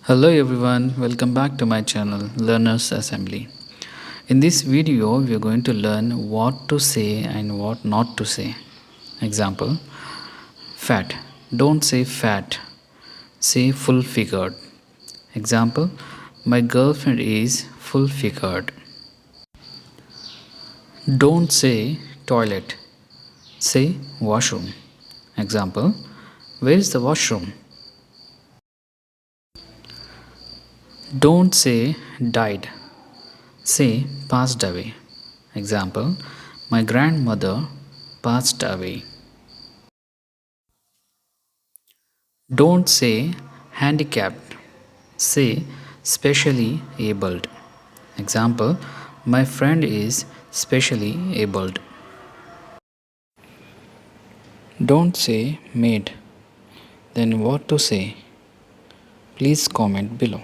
Hello everyone, welcome back to my channel Learners Assembly. In this video, we are going to learn what to say and what not to say. Example: fat. Don't say fat, say full figured. Example: my girlfriend is full figured. Don't say toilet, say washroom. Example: where is the washroom? Don't say died, say passed away. Example: my grandmother passed away. Don't say handicapped, say specially abled. Example: my friend is specially abled. Don't say made. Then what to say? Please comment below.